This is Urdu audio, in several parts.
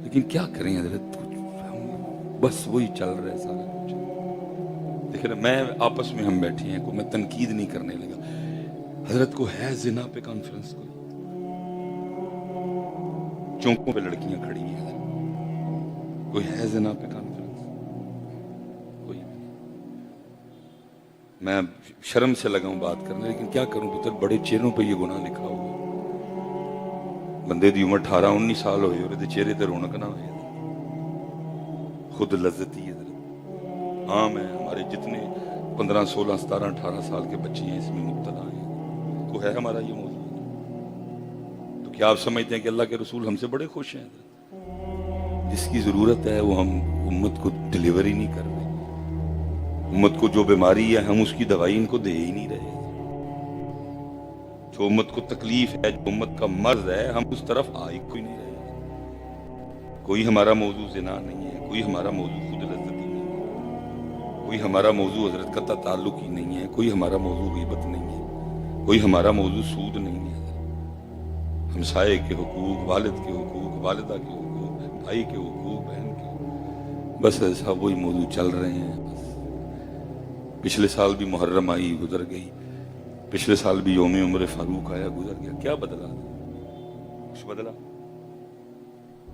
لیکن کیا کریں حضرت، ہم بس وہی چل رہا ہے سارا کچھ. دیکھیں نا، میں آپس میں ہم بیٹھے ہیں، کوئی میں تنقید نہیں کرنے لگا. حضرت کو ہے زنا پہ کانفرنس، کوئی چونکوں پہ لڑکیاں کھڑی ہیں حضرت، کوئی ہے زنا پہ کانفرنس؟ کوئی نہیں. میں شرم سے لگا ہوں بات کرنے، لیکن کیا کروں پتر، بڑے چہروں پہ یہ گناہ لکھا ہوا ہے. بندے دی عمر 18-19 سال ہوئے اور دے چہرے تے رونق نہ ہوئے. خود لذتی ہے حضرت. ہاں میں ہمارے جتنے 15 16 17 18 سال کے بچے ہیں اس میں مبتلا ہیں. تو ہے ہمارا یہ موضوع. تو کیا آپ سمجھتے ہیں کہ اللہ کے رسول ہم سے بڑے خوش ہیں حضرت؟ جس کی ضرورت ہے وہ ہم امت کو ڈلیور ہی نہیں کر رہے. امت کو جو بیماری ہے ہم اس کی دوائی ان کو دے ہی نہیں رہے. جو امت کو تکلیف ہے، جو امت کا مرض ہے، ہم اس طرف آ ہی کوئی نہیں رہے. کوئی ہمارا موضوع زنا نہیں ہے، کوئی ہمارا موضوع خود لذتی نہیں ہے، کوئی ہمارا موضوع حضرت قطع تعلق ہی نہیں ہے، کوئی ہمارا موضوع غیبت نہیں ہے، کوئی ہمارا موضوع سود نہیں ہے. ہمسائے کے حقوق، والد کے حقوق، والدہ کے حقوق، بھائی کے حقوق، بہن کے حقوق، بس ایسا وہی موضوع چل رہے ہیں. پچھلے سال بھی محرم آئی گزر گئی، پچھلے سال بھی یوم عمر فاروق آیا گزر گیا. کیا بدلا؟ کچھ بدلا؟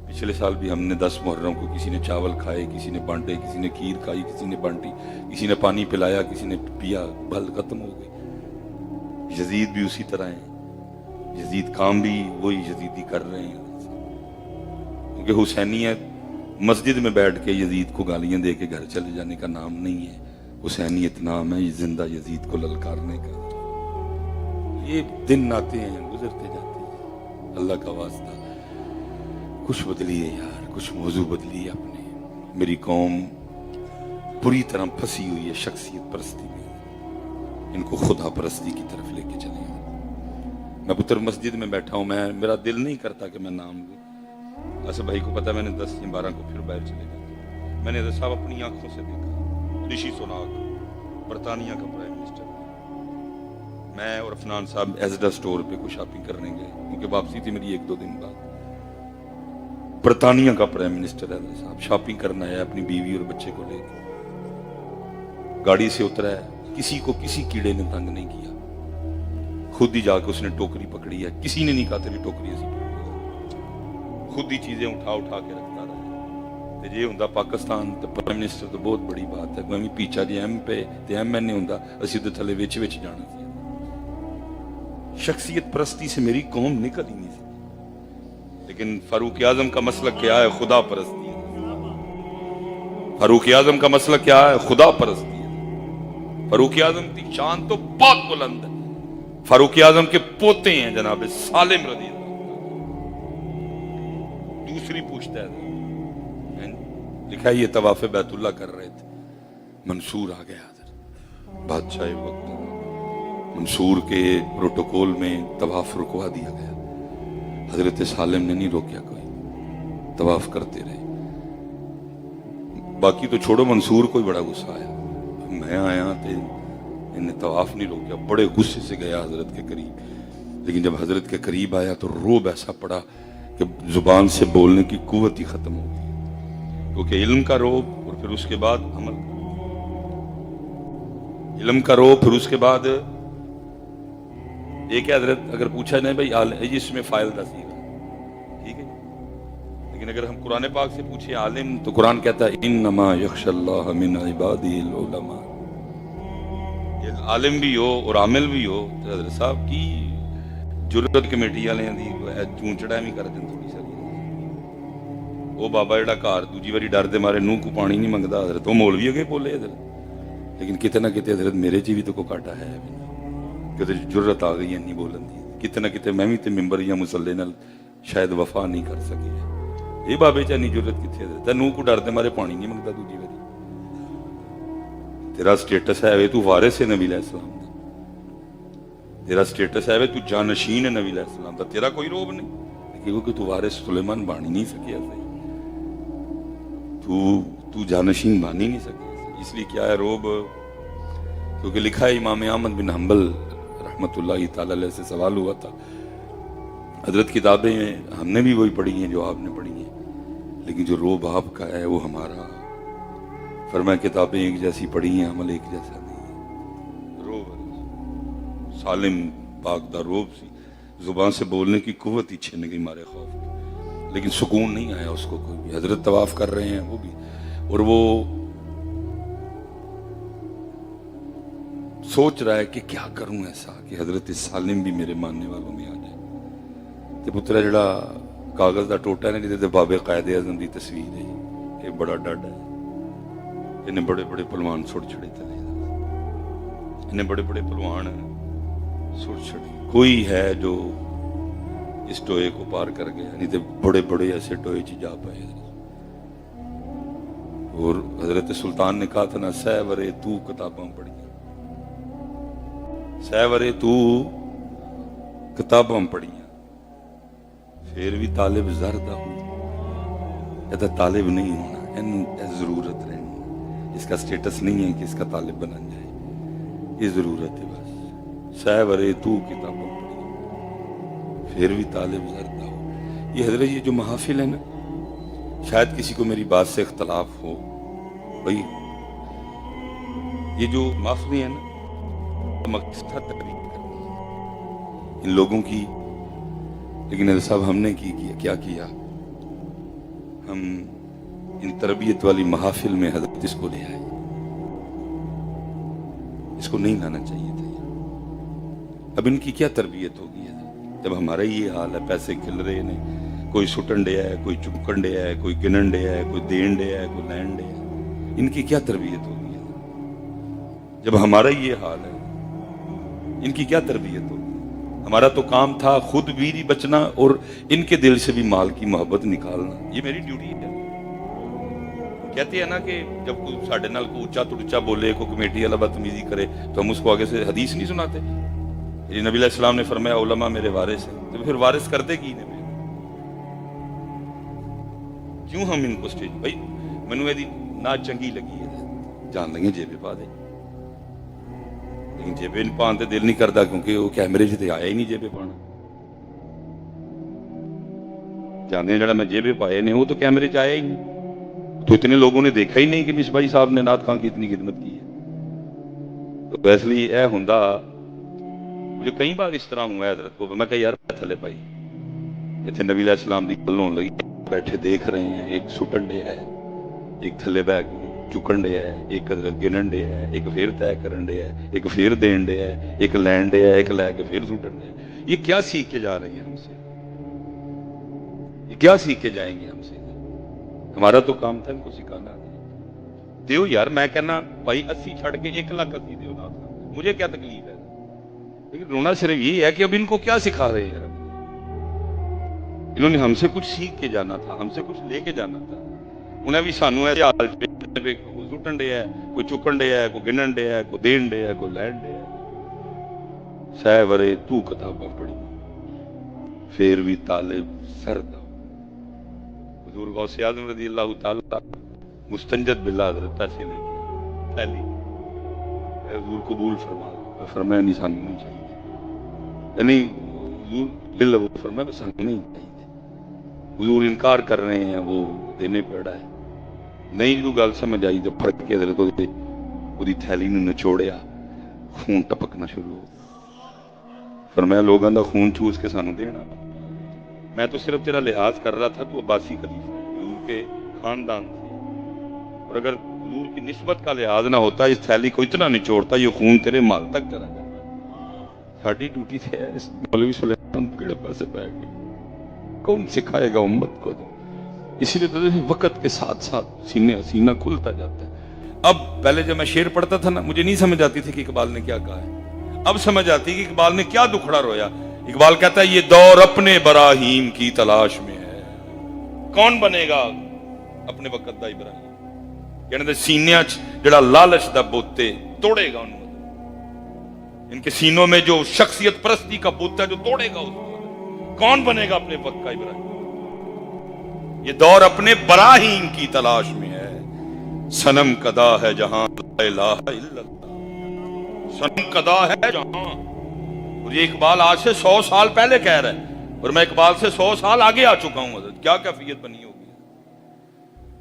پچھلے سال بھی ہم نے 10 محرم کو کسی نے چاول کھائے، کسی نے بانٹے، کسی نے کھیر کھائی، کسی نے بانٹی، کسی نے پانی پلایا، کسی نے پیا، بل ختم ہو گئی. یزید بھی اسی طرح ہیں، یزید کام بھی وہی یزیدی کر رہے ہیں. کیونکہ حسینیت مسجد میں بیٹھ کے یزید کو گالیاں دے کے گھر چلے جانے کا نام نہیں ہے. حسینیت نام ہے زندہ یزید کو للکارنے کا. یہ دن آتے ہیں گزرتے جاتے ہیں. اللہ کا واسطہ کچھ بدلیے یار، کچھ موضوع بدلیے اپنے. میری قوم پوری طرح پھنسی ہوئی ہے شخصیت پرستی میں. ان کو خدا پرستی کی طرف لے کے چلیں. میں پتر مسجد میں بیٹھا ہوں، میرا دل نہیں کرتا کہ میں نام لوں. ایسے بھائی کو پتا میں نے 10 یا 12 کو پھر باہر چلے گئے. میں نے حضرت صاحب اپنی آنکھوں سے دیکھا، رشی سوناک برطانیہ کا پرائم منسٹر. میں اور افنان صاحب ایزڈا سٹور پہ کوئی شاپنگ کرنے گئے، کیونکہ واپسی تھی میری 1-2 دن بعد. برطانیہ کا پرائم منسٹر ہے صاحب، شاپنگ کرنا ہے اپنی بیوی اور بچے کو لے کے. گاڑی سے اترا ہے، کسی کو کسی کیڑے نے تنگ نہیں کیا. خود ہی جا کے اس نے ٹوکری پکڑی ہے، کسی نے نہیں کہا تیری ٹوکری ایسی پکڑی. خود ہی چیزیں اٹھا کے رکھتا رہا. یہ ہوندا پاکستان تے پرائم منسٹر تو بہت بڑی بات ہے. میں پیچھا جی ایم پہ تے ایم این اے ہوندا، اسی تے تھلے وچ جانا سی. شخصیت پرستی سے میری قوم نکل ہی نہیں سکتی. لیکن فاروق اعظم کا مسلک کیا ہے؟ خدا پرستی ہے. فاروق اعظم کا مسلک کیا ہے؟ خدا پرستی ہے. فاروق اعظم کی شان تو بہت بلند ہے. فاروق اعظم کے پوتے ہیں جناب سالم رضی اللہ. دوسری پوچھتا ہے، لکھا ہے یہ طواف بیت اللہ کر رہے تھے، منصور آ گیا حضرت، بادشاہ وقت. منصور کے پروٹوکول میں طواف رکوا دیا گیا. حضرت سالم نے نہیں روکیا، کوئی طواف کرتے رہے. باقی تو چھوڑو، منصور کو بڑا غصہ آیا. میں آیا تے انہیں طواف نہیں روکیا، بڑے غصے سے گیا حضرت کے قریب. لیکن جب حضرت کے قریب آیا تو روب ایسا پڑا کہ زبان سے بولنے کی قوت ہی ختم ہو گئی. کیونکہ علم کا روب اور پھر اس کے بعد عمل کا. علم کا روب پھر اس کے بعد ایک ہے حضرت. اگر پوچھا نہیں بھائی اس میں فائل دا سی گا، ٹھیک ہے، لیکن اگر ہم قرآن پاک سے پوچھیں عالم، تو قرآن کہتا ہے انما یخشی اللہ من عبادہ العلماء. عالم بھی ہو اور عامل بھی ہو تو حضرت صاحب کی جرت کمیٹی والے دی چونچڑا بھی کر دیں تھوڑی ساری. وہ بابا جڑا گھر دوجی واری ڈر دے مارے نوح کو پانی نہیں منگتا حضرت، وہ مولوی اگے بولے حضرت. لیکن کتے نہ کتے حضرت میرے چی بھی تو کوئی کاٹا ہے، کہ جرت آ گئی ہے نہیں بولن دی. کتے نہ کتے میں بھی تے ممبر یا مسلے نال شاید وفا نہیں کر سکی. یہ بابے چا نہیں جرت کتنے حضرت؟ نوح کو ڈر دے مارے پانی نہیں منگتا دوجی واری. تیرا سٹیٹس ہے تو وارث ہے نبی علیہ السلام دا. تیرا سٹیٹس ہے تو جانشین ہے نبی علیہ السلام دا. تیرا کوئی روب نہیں، کیونکہ تو وارث سلیمان بانی نہیں سکیا. تو جانشین بانی نہیں سکیا. اس لیے کیا ہے روب؟ کیونکہ لکھا ہے امام احمد بن حنبل رحمۃ اللہ تعالی علیہ سے سوال ہوا تھا. حضرت کتابیں ہم نے بھی وہی پڑھی ہیں جو آپ نے پڑھی ہیں. لیکن جو روب آپ کا ہے وہ ہمارا. فرمایا کتابیں ایک جیسی پڑھی ہیں، عمل ایک جیسا نہیں ہے. روب سالم پاک دا روب سی، زبان سے بولنے کی قوت ہی چھن گئی مارے خوف کی، لیکن سکون نہیں آیا اس کو کوئی بھی. حضرت طواف کر رہے ہیں وہ بھی، اور وہ سوچ رہا ہے کہ کیا کروں ایسا کہ حضرت سالم بھی میرے ماننے والوں میں آ جائے. تے پترا جڑا کاغذ دا ٹوٹا ہے نا جہدے تے بابے قائد اعظم دی تصویر ہے، یہ بڑا ڈڈ ہے. انہیں بڑے بڑے پلوان سڑ چھڑے تلے، انہیں بڑے بڑے پلوان سڑ چھڑے. کوئی ہے جو اس ٹوئے کو پار کر گیا، نہیں تے بڑے بڑے ایسے ٹوئے چی جا پائے. اور حضرت سلطان نے کہا تھا نا، سیورے تو کتاباں پڑھی، سیورے تو کتاباں پڑھیاں پھر بھی طالب زردہ ہو. یہ طالب نہیں ہونا، یہ ضرورت رہنی، اس کا سٹیٹس نہیں ہے کہ اس کا طالب بنا جائے، یہ ضرورت ہے بس. سیورے تو کتاباں پڑھیاں پھر بھی طالب زردہ ہو. یہ حضرت یہ جو محافل ہے نا، شاید کسی کو میری بات سے اختلاف ہو بھائی، یہ جو محافلیں ہیں نا مقصد تقریب کرنی ان لوگوں کی. لیکن حضرت صاحب ہم نے کیا کیا، ہم ان تربیت والی محافل میں حضرت اس کو لے آئے. اس کو نہیں لانا چاہیے تھا. اب ان کی کیا تربیت ہوگی جب ہمارا یہ حال ہے؟ پیسے کھل رہے ہیں، کوئی سٹن ڈے ہے، کوئی چمکن ڈے ہے، کوئی گنن ڈے ہے، کوئی دین ڈے ہے، کوئی لین ڈے ہے. ان کی کیا تربیت ہوگی جب ہمارا یہ حال ہے؟ ان کی کیا تربیت ہوگی؟ ہمارا تو کام تھا خود بھی بچنا اور ان کے دل سے بھی مال کی محبت نکالنا. یہ میری ڈیوٹی ہے. کہتے ہیں نا کہ جب کوئی ساڑھے نال کو اونچا تڑچا بولے، کوئی کمیٹی والا بدتمیزی کرے تو ہم اس کو آگے سے حدیث نہیں سناتے. یہ نبی علیہ السلام نے فرمایا علماء میرے وارث ہیں، تو پھر وارث کرتے کی نے کیوں ہم ان کو سٹیج بھائی منو یہ نہ چنگی لگی ہے جان لگے جیبے پا دے، لیکن جیبے پان تے دل نہیں کرتا کیونکہ وہ کیمرے سے آیا ہی نہیں جیبے پانا. جانے جڑا میں جیبے پائے نے وہ تو کیمرے چ آیا ہی نہیں، تو اتنے لوگوں نے دیکھا ہی نہیں کہ مصباحی صاحب نے نعت خان کی اتنی خدمت کی ہے. تو اس لیے اے ہوندا مجھے کئی بار اس طرح ہوا ہے حضرت کو، میں کہا یار تھلے پائی اتنے نبی علیہ السلام دی گل ہون لگی، بیٹھے دیکھ رہے ہیں، ایک سٹن ڈے ہے، ایک تھلے بیگ چکن ڈے ہے، ایک گنن ڈے ہے، ایک پھر طے کرن ڈے ہے، ایک پھر دین ڈے ہے، ایک لین ڈے ہے، ایک لے کے پھر سٹن ڈے ہے. یہ کیا سیکھ کے جا رہی ہیں ہم سے؟ یہ کیا سیکھ کے جائیں گے ہم سے؟ ہمارا تو کام تھا ان کو سکھانا. دیو یار، میں کہنا بھائی 80 چھڑ کے 1,80,000 دیو نا، مجھے کیا تکلیف ہے؟ لیکن رونا صرف یہ ہے کہ اب ان کو کیا سکھا رہے ہیں؟ انہوں نے ہم سے کچھ سیکھ کے جانا تھا، ہم سے کچھ لے کے جانا تھا. انہیں بھی سانو ایسے حال کوئی سٹن ڈے ہے، کوئی چکن ڈے ہے، کوئی گنن ڈے ہے، کوئی دین ڈے ہے، کوئی لین ڈے ہے. سیورے تو کتاباں پڑھی پھر بھی طالب سرد. حضور غوث اعظم رضی اللہ تعالیٰ مستنجد باللہ حضرت پیسے لے کے پھیلی حضور قبول فرما، فرمایا نہیں سانو نہیں چاہیے، یعنی حضور باللہ وہ فرمایا بس سانو نہیں چاہیے. حضور انکار کر رہے ہیں، وہ دینے پڑا ہے. نہیں جو گل سمجھ آئی تو پھڑ کے حضرت وہی تھیلی نے نچوڑیا، خون ٹپکنا شروع ہو. فرمایا لوگاں دا خون چوس کے سانو دینا، میں تو صرف تیرا لحاظ کر رہا تھا، تو عباسی خلیفہ حضور کے خاندان سے، اور اگر حضور کی نسبت کا لحاظ نہ ہوتا اس تھیلی کو اتنا نچوڑتا، یہ خون تیرے مال تک چلا جاتا. ساڈی ڈیوٹی تھی اس مولوی سلیمان کیڑے پاسے بیٹھ گئے، کون سکھائے گا امت کو؟ اسی لیے تو وقت کے ساتھ ساتھ سینہ کھلتا جاتا ہے. اب پہلے جب میں شعر پڑھتا تھا نا، مجھے نہیں سمجھ آتی تھی کہ اقبال نے کیا کہا ہے. اب سمجھ آتی کہ اقبال نے کیا دکھڑا رویا. اقبال کہتا ہے یہ دور اپنے براہیم کی تلاش میں ہے، کون بنے گا اپنے وقت دا ابراہیم؟ یعنی سینیاں جڑا لالچ دا بوتے توڑے گا ان کے سینوں میں جو شخصیت پرستی کا بوتا ہے جو توڑے گا اس کو، کون بنے گا اپنے وقت کا ابراہیم؟ یہ دور اپنے براہیم کی تلاش میں ہے، صنم کدا ہے جہاں لا الہ الا اللہ، صنم کدا ہے جہاں. اور یہ اقبال آج سے 100 سال پہلے کہہ رہا ہے، اور میں اقبال سے 100 سال آگے آ چکا ہوں. حضرت کیا کیفیت بنی ہوگی؟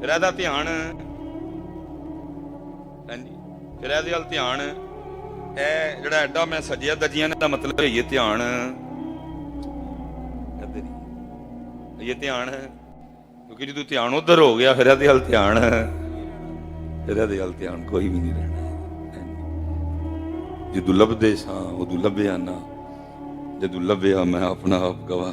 ਇਹਦਾ ਧਿਆਨ ਹਾਂਜੀ, ਫਿਰ ਇਹਦੇ ਵੱਲ ਧਿਆਨ, ਇਹ ਜਿਹੜਾ ਐਡਾ ਮੈਂ ਸਜਿਆ ਦਜੀਆਂ ਦਾ ਮਤਲਬ ਹੈ ਇਹ ਧਿਆਨ ਇੱਧਰ ਹੀ, ਇਹ ਧਿਆਨ, ਕਿਉਂਕਿ ਜਦੋਂ ਧਿਆਨ ਉਧਰ ਹੋ ਗਿਆ ਫਿਰ ਇਹਦੇ ਵੱਲ ਧਿਆਨ, ਫਿਰ ਇਹਦੇ ਵੱਲ ਧਿਆਨ ਕੋਈ ਵੀ ਨਹੀਂ ਰਹਿਣਾ। ਜਦੋਂ ਲੱਭਦੇ ਸਾਂ ਉਦੋਂ ਲੱਭਿਆ ਨਾ, ਜਦੋਂ ਲੱਭਿਆ ਮੈਂ ਆਪਣਾ ਆਪ ਗਵਾਹ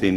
3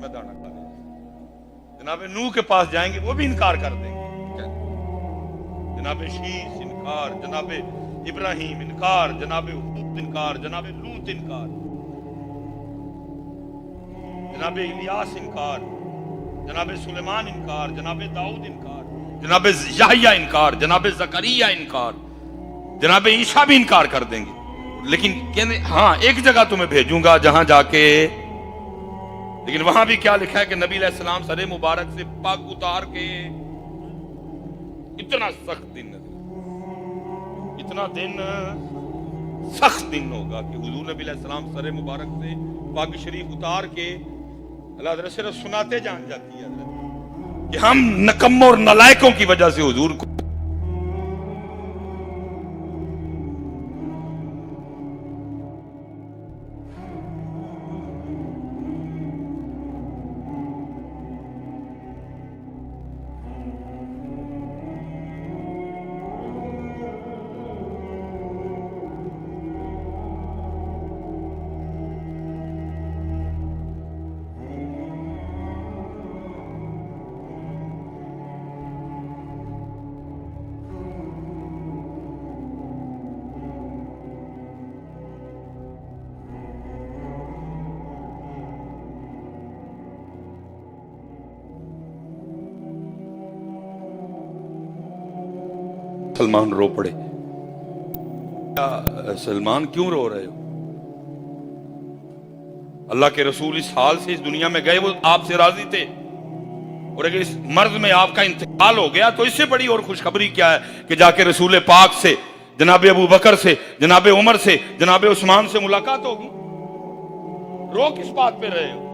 میں دانا کھا لیں جناب نوح کے پاس جائیں گے وہ بھی انکار کر دیں گے جناب شیس انکار جناب ابراہیم انکار جناب ہود انکار جناب لوط انکار جناب الیاس انکار جناب سلیمان انکار جناب داؤد انکار جناب یحییٰ انکار جناب زکریا انکار جناب عیسیٰ بھی انکار کر دیں گے لیکن کہنے ہاں ایک جگہ تمہیں بھیجوں گا جہاں جا کے لیکن وہاں بھی کیا لکھا ہے کہ نبی علیہ السلام سر مبارک سے پاک اتار کے اتنا سخت دن اتنا دن سخت دن ہوگا کہ حضور نبی علیہ السلام سر مبارک سے پاک شریف اتار کے اللہ حضرت صرف سناتے جان جاتی ہے حضرت کہ ہم نکموں اور نلائکوں کی وجہ سے حضور کو سلمان رو پڑے سلمان کیوں رو رہے ہو اللہ کے رسول اس حال سے اس دنیا میں گئے وہ آپ سے راضی تھے اور اگر اس مرض میں آپ کا انتقال ہو گیا تو اس سے بڑی اور خوشخبری کیا ہے کہ جا کے رسول پاک سے جناب ابو بکر سے جناب عمر سے جناب عثمان سے ملاقات ہوگی رو کس بات پہ رہے ہو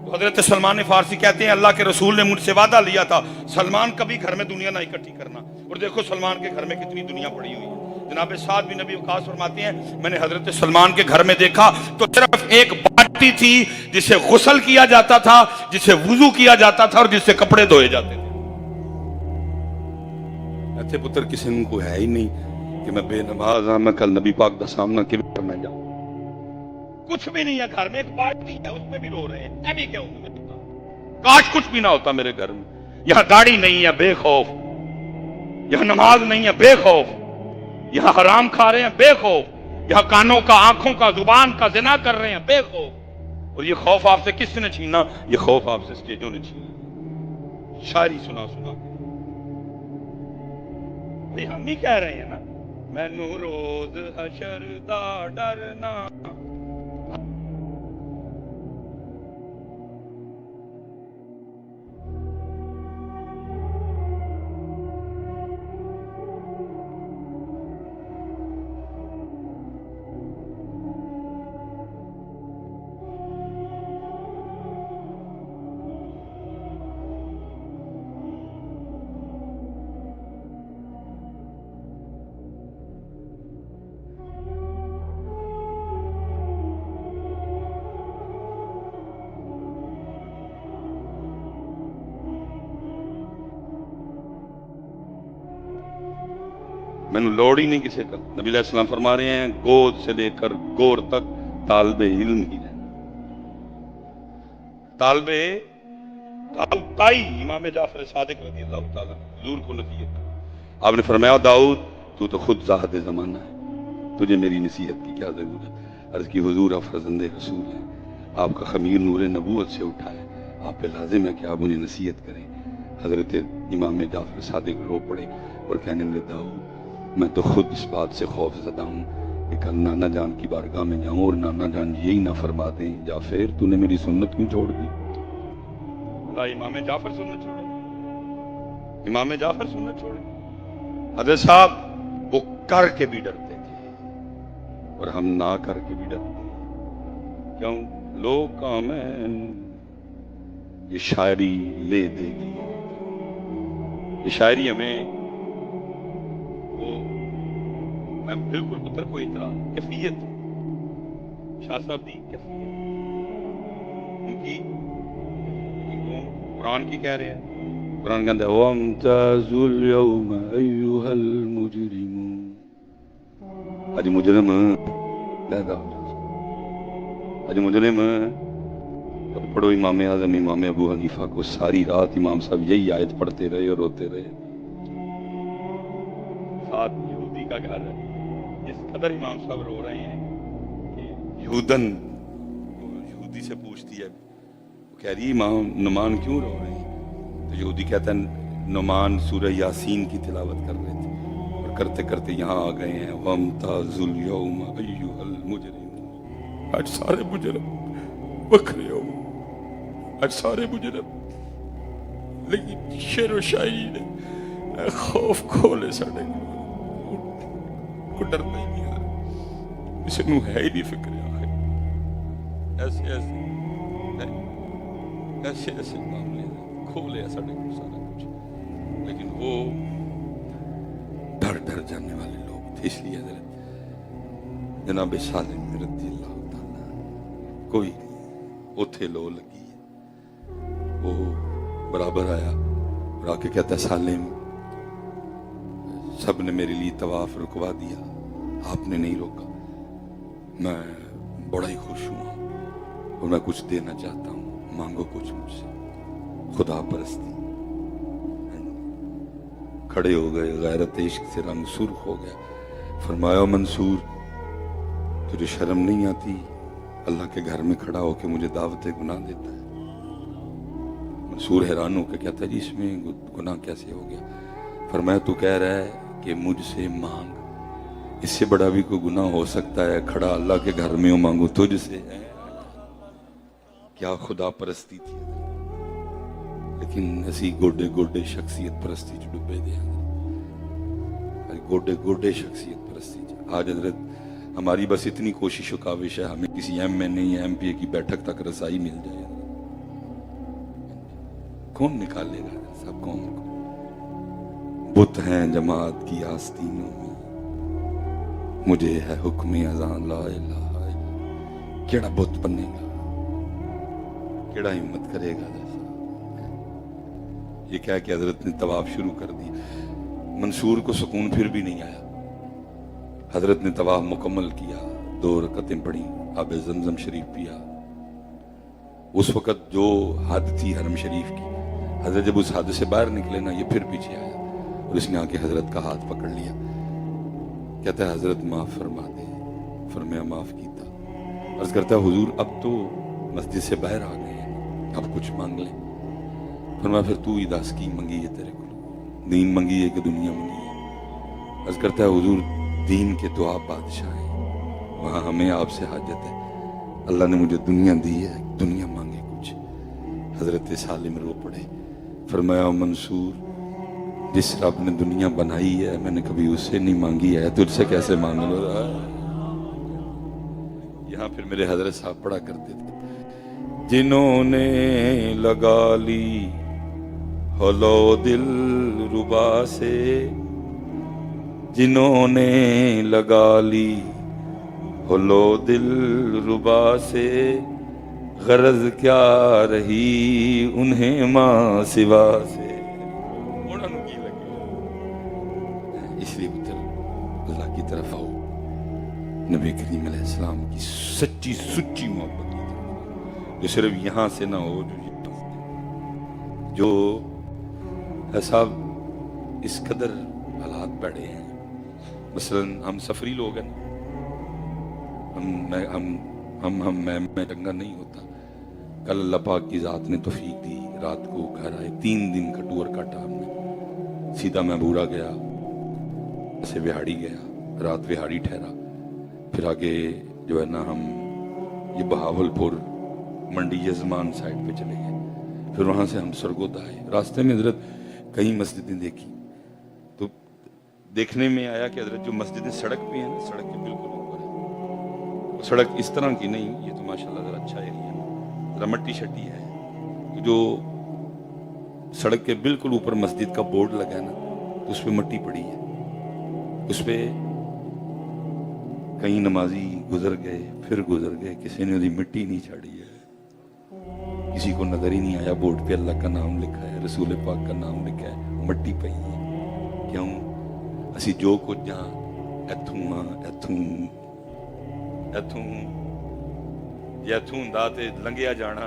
تو حضرت سلمان فارسی کہتے ہیں اللہ کے رسول نے مجھ سے وعدہ لیا تھا سلمان کبھی گھر میں دنیا نہ اکٹھی کرنا اور دیکھو سلمان کے گھر میں کتنی دنیا پڑی ہوئی ہے جناب سعد بن نبی وقاص فرماتے ہیں میں نے حضرت سلمان کے گھر میں دیکھا تو صرف ایک باٹی تھی جسے غسل کیا جاتا تھا جسے وضو کیا جاتا تھا اور جس سے کپڑے دھوئے جاتے تھے ایسے پتر کسی کو ہے ہی نہیں کہ میں بے نماز ہاں میں کل نبی پاک دا سامنا کیوں کرنا جاؤں کچھ بھی نہیں ہے گھر میں ایک باٹی ہے اس میں بھی رو رہے ہیں میں بھی کیا ہوں کاش کچھ بھی نہ ہوتا میرے گھر میں یہاں داڑھی نہیں ہے بے خوف یہاں نماز نہیں ہے بے خوف یہاں حرام کھا رہے ہیں بے خوف یہاں کانوں کا آنکھوں کا زبان کا زنا کر رہے ہیں بے خوف اور یہ خوف آپ سے کس نے چھینا یہ خوف آپ سے اسٹیجوں نے چھینا شاعری سنا سنا کے ہم ہی کہہ رہے ہیں نا میں نو روز حشر دا ڈرنا میں نے لوڑ ہی نہیں کسی کا نبی علیہ السلام فرما رہے ہیں گود سے لے کر گور تک طالب علم ہی رہنا طالب تائی امام جعفر صادق رضی اللہ تعالیٰ حضور کو نصیحت آپ نے فرمایا داؤد تو تو خود زاہد زمانہ ہے تجھے میری نصیحت کی کیا ضرورت عرض کی حضور آپ فرزند رسول ہیں آپ کا خمیر نور نبوت سے اٹھا ہے آپ پہ لازم ہے کہ آپ مجھے نصیحت کریں حضرت امام جعفر صادق رو پڑے اور کہنے لگے داؤد میں تو خود اس بات سے خوف زدہ ہوں کہ کل نانا جان کی بارگاہ میں جاؤں اور نانا جان یہی نہ فرما دیں جعفر تو نے میری سنت کیوں چھوڑ دی اللہ امام جعفر سنت چھوڑے امام جعفر سنت چھوڑے حضرت صاحب وہ کر کے بھی ڈرتے تھے اور ہم نہ کر کے بھی ڈرتے ہیں کیوں لوگ کامین یہ شاعری لے دے گی یہ شاعری ہمیں میں بالکل پتر کو اعتراض کیفیت شاہ صاحب دی کیفیت ان کی قرآن کی کہہ رہے ہیں قرآن کہتا ہے وَامْتَازُوا الْيَوْمَ أَيُّهَا الْمُجْرِمُونَ آج مجرم پیدا ہو جاؤ آج مجرم اب پڑھو امام اعظم امام ابو حنیفہ کو، ساری رات امام صاحب یہی آیت پڑھتے رہے اور روتے رہے. ساتھ یہودی کا گھر ہے، اس قدر امام صاحب رو رہے ہیں کہ یہودی سے پوچھتی ہے، وہ کہہ رہی امام نعمان کیوں رو رہے ہیں؟ تو یہودی کہتا ہے نعمان سورہ یاسین کی تلاوت کر رہے تھے اور کرتے کرتے یہاں آ گئے ہیں وَامْتَازُوا الْيَوْمَ أَيُّهَا الْمُجْرِمُونَ. آج سارے مجرم بکھرے ہو، آج سارے مجرم. لیکن شعر و شاعری نے خوف کھولے ساڑے کو ڈرتا ہی نہیں آ اسے نو ہے ہی نہیں فکر آخر. ایسے ایسے معاملے کھولے ساڑے کو سارا کچھ. لیکن وہ ڈر جانے والے لوگ تھے، اس لیے حضرت جناب سالم رضی اللہ تعالیٰ کوئی نہیں اتھے لو لگی ہے. وہ برابر آیا اور آ کے کہتا ہے سالم سب نے میرے لیے طواف رکوا دیا، آپ نے نہیں روکا، میں بڑا ہی خوش ہوں اور میں کچھ دینا چاہتا ہوں، مانگو کچھ مجھ سے. خدا پرستی کھڑے ہو گئے، غیرت عشق سے رنگ سرخ ہو گیا. فرمایا منصور تجھے شرم نہیں آتی اللہ کے گھر میں کھڑا ہو کے مجھے دعوت گناہ دیتا ہے؟ منصور حیران ہو کے کہتا ہے جی اس میں گناہ کیسے ہو گیا؟ فرمایا تو کہہ رہا ہے کہ مجھ سے مانگ، اس سے بڑا بھی کوئی گناہ ہو سکتا ہے؟ کھڑا اللہ کے گھر میں ہو مانگو تجھ سے. کیا خدا پرستی تھی. لیکن اسی گوڈے گوڈے شخصیت پرستی چ ڈبے دے گوڈے گوڈے شخصیت پرستی چ. آج حضرت ہماری بس اتنی کوشش و کاوش ہے ہمیں کسی ایم این اے یا ایم پی اے کی بیٹھک تک رسائی مل جائے. کون نکالے گا سب قوم کو؟ بت ہیں جماعت کی آستینوں میں، مجھے ہے حکم اذان لا الہ الا اللہ. کیڑا بت بنے گا، کیڑا ہمت کرے گا؟ یہ کہہ کہ حضرت نے طواف شروع کر دی. منصور کو سکون پھر بھی نہیں آیا. حضرت نے طواف مکمل کیا، 2 رکعتیں پڑھی، آب زمزم شریف پیا. اس وقت جو حد تھی حرم شریف کی، حضرت جب اس حد سے باہر نکلے نا یہ پھر پیچھے آیا اور اس نے آ کے حضرت کا ہاتھ پکڑ لیا. کہتا ہے حضرت معاف فرما دے. فرمایا معاف کیتا. عرض کرتا ہے حضور اب تو مسجد سے باہر آ گئے ہیں، اب کچھ مانگ لیں. فرمایا پھر تو ہی دس کی منگی ہے تیرے کو، دین منگی ہے کہ دنیا منگی ہے؟ عرض کرتا ہے حضور دین کے تو آپ بادشاہ ہیں، وہاں ہمیں آپ سے حاجت ہے. اللہ نے مجھے دنیا دی ہے، دنیا مانگے کچھ. حضرت سالم رو پڑے. فرمایا منصور جس رب نے دنیا بنائی ہے میں نے کبھی اس سے نہیں مانگی ہے، تجھ سے کیسے مانگ لو؟ یہاں پھر میرے حضرت صاحب پڑھا کرتے تھے جنہوں نے لگا لی ہلو دل ربا سے، جنہوں نے لگا لی ہلو دل ربا سے، غرض کیا رہی انہیں ماں سوا سے. اس لیے اللہ کی طرف آؤ، نبی کریم علیہ السلام کی سچی سچی محبت کی طرف، جو صرف یہاں سے نہ ہو، جو ایسا اس قدر حالات پڑے ہیں. مثلا ہم سفری لوگ ہیں، میں چنگا نہیں ہوتا. کل اللہ پاک کی ذات نے توفیق دی، رات کو گھر آئے، 3 دن کا ٹور کاٹا ہم نے. سیدھا میں بورا گیا، سے وہاڑی گیا، رات وہاڑی ٹھہرا، پھر آگے جو ہے نا ہم یہ بہاول پور منڈی یزمان سائڈ پہ چلے گئے. پھر وہاں سے ہم سرگود آئے. راستے میں حضرت کئی مسجدیں دیکھی تو دیکھنے میں آیا کہ حضرت جو مسجدیں سڑک پہ ہیں نا، سڑک کے بالکل اوپر ہے. سڑک اس طرح کی نہیں، یہ تو ماشاءاللہ ذرا اچھا ایریا ہے، ذرا مٹی شٹی ہے. تو جو سڑک کے بالکل اوپر مسجد کا بورڈ لگا ہے نا، تو اس پہ مٹی پڑی ہے. اس پہ کئی نمازی گزر گئے، پھر گزر گئے، کسی نے مٹی نہیں چھاڑی ہے. کسی کو نظر ہی نہیں آیا بورڈ پہ اللہ کا نام لکھا ہے، رسول پاک کا نام لکھا ہے، مٹی پئی ہے. کیوں؟ اسی جو کچھ جہاں ایتھوں ਜੇ ਇੱਥੋਂ ਹੁੰਦਾ ਤੇ ਲੰਘਿਆ ਜਾਣਾ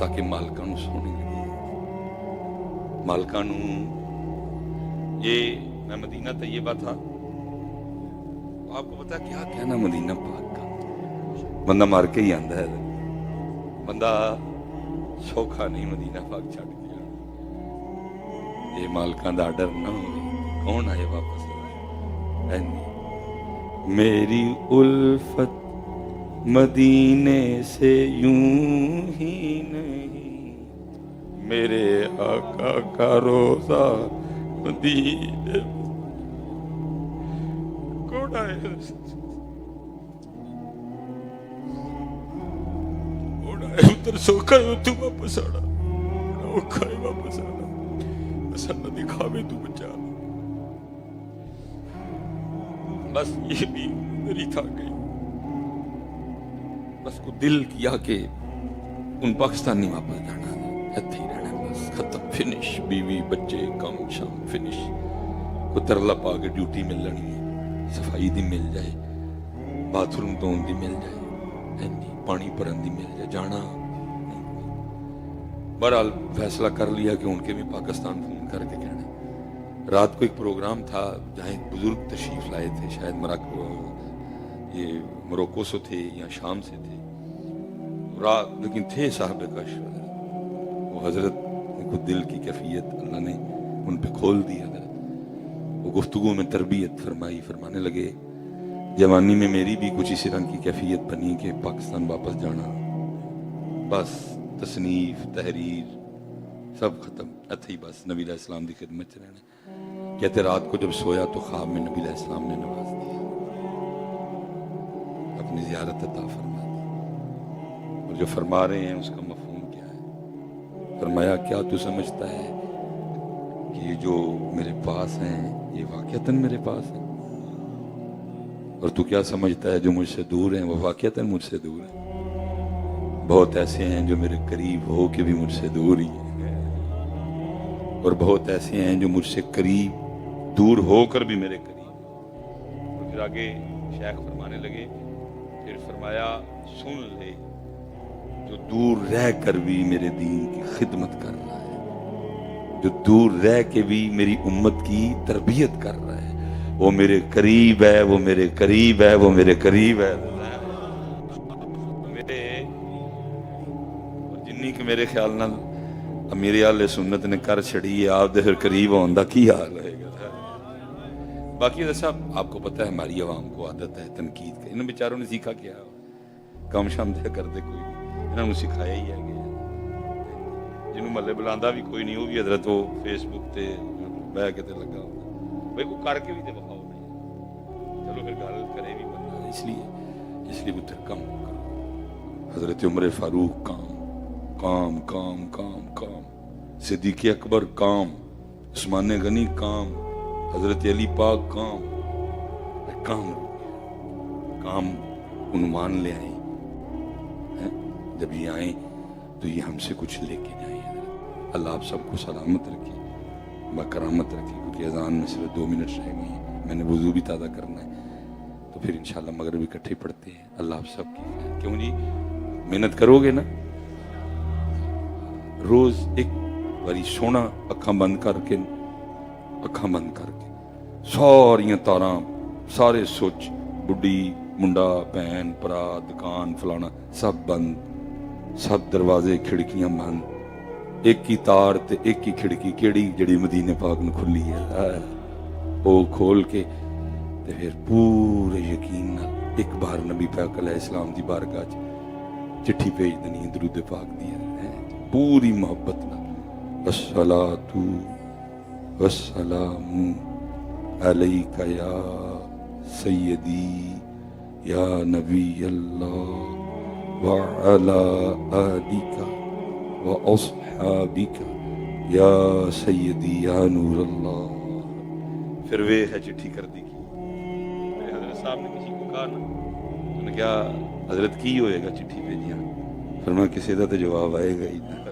تاکہ مالکاں نوں سونی لگے. مالکاں نوں یہ میں مدینہ طیبہ تھا. آپ کو پتا کیا کہنا مدینہ پاک کا، بندہ مار کے ہی آندا ہے. بندہ سوکھا نہیں مدینہ پاک چھڈ کے جانا. یہ مالکاں دا ڈر نہ ہوئے کون آئے واپس. میری الفت مدینے سے یوں ہی نہیں، میرے آقا کا روزہ مدینے. کون آئے ادھر سوکھا ہے تو واپس آنا، اوکھا ہے واپس آنا. اصل نہ دکھاوے تو بچا. بس یہ بھی میری تھا گئی. بس کو دل کیا کہ ان پاکستانی واپس جانا ہے، ایتھے ہی رہنا ہے، بس ختم، فنش. بیوی بچے کم شام فنش. کو ترلا پا کے ڈیوٹی مل جانی ہے، صفائی دی مل جائے، باتھ روم دھون دی مل جائے، پانی بھرن دی مل جائے، جانا. بہرحال فیصلہ کر لیا کہ ان کے بھی پاکستان فون کر کے کہنا. رات کو ایک پروگرام تھا جہاں ایک بزرگ تشریف لائے تھے، شاید یہ موروکو سے تھے یا شام سے تھے رات، لیکن تھے صاحب کشف. وہ حضرت کو دل کی کیفیت اللہ نے ان پہ کھول دی. حضرت وہ گفتگو میں تربیت فرمائی. فرمانے لگے جوانی میں میری بھی کچھ اسی طرح کی کیفیت بنی کہ پاکستان واپس جانا، بس تصنیف تحریر سب ختم، اتھے ہی بس نبی علیہ السلام دی خدمت چ رہنا. کہتے رات کو جب سویا تو خواب میں نبی علیہ السلام نے نواز دیا، اپنی زیارت عطا فرما دی. اور جو فرما رہے ہیں اس کا مفہوم کیا ہے؟ فرمایا کیا تو سمجھتا ہے کہ یہ جو میرے پاس ہیں یہ واقعتاً میرے پاس ہیں، اور تو کیا سمجھتا ہے جو مجھ سے دور ہیں وہ واقعتاً مجھ سے دور ہیں. بہت ایسے ہیں جو میرے قریب ہو کے بھی مجھ سے دور ہی ہیں، اور بہت ایسے ہیں جو مجھ سے قریب دور ہو کر بھی میرے قریب. اور پھر آگے شیخ فرمانے لگے، پھر فرمایا سن لے جو دور رہ کر بھی میرے دین کی خدمت کر رہا ہے، جو دور رہ کے بھی میری امت کی تربیت کر رہا ہے، وہ میرے قریب ہے، وہ میرے قریب ہے، وہ میرے قریب ہے. جنی کہ میرے خیال نال میرے اہل سنت نے کر چھڑی ہے، آپ دے پھر قریب ہون دا کی حال رہے گا. باقی صاحب آپ کو پتہ ہے ہماری عوام کو عادت ہے تنقید کا. انہوں بیچاروں نے سیکھا کیا؟ کام شام دیا کرتے کوئی نہیں، انہوں نے سکھایا ہی ہے. جنہوں ملے بلاندا بھی کوئی نہیں، وہ بھی حضرت وہ فیس بک تے بہ کے تے لگا ہوتا بھائی کو کر کے بھی تے بخاؤ نہیں. چلو پھر گل کرے بھی بندہ، اس لیے پھر کم کرو. حضرت عمر فاروق کام کام کام کام کام، صدیق اکبر کام، عثمان غنی کام، حضرت علی پاک کام. کام عنوان لے آئیں. جب یہ آئیں تو یہ ہم سے کچھ لے کے جائیں. اللہ آپ سب کو سلامت رکھے، بکرامت رکھے. کیونکہ اذان میں صرف 2 منٹ رہ گئی ہیں، میں نے وضو بھی تازہ کرنا ہے، تو پھر انشاءاللہ مغرب اکٹھے پڑھتے ہیں. اللہ آپ سب کی خیر. کیوں جی محنت کرو گے نا، روز ایک باری سونا اکھاں بند کر کے ساریاں تاراں سارے سوچ، بڈی منڈا بہن پرا دکان فلانا سب بند، سب دروازے کھڑکیاں بند، ایک ہی تار تے ایک ہی کھڑکی کیڑی جڑی مدینے پاک نے کھلی ہے، وہ کھول کے تے پھر پورے یقین نال ایک بار نبی پاک علیہ السلام دی بارگاہ چٹھی بھیج دینی درود پاک دی پوری محبت نال. الصلاۃ والسلام علیک یا سیدی یا نبی اللہ وعلی آلک واصحابک یا سیدی یا نور اللہ. پھر وہ ہے چٹھی کر دی کی. میرے حضرت صاحب نے کسی کو کہا نا، انہوں نے کہا حضرت کی ہوئے گا چٹھی بھیجیاں؟ فرمایا کسی دا تو جواب آئے گا ہی نا.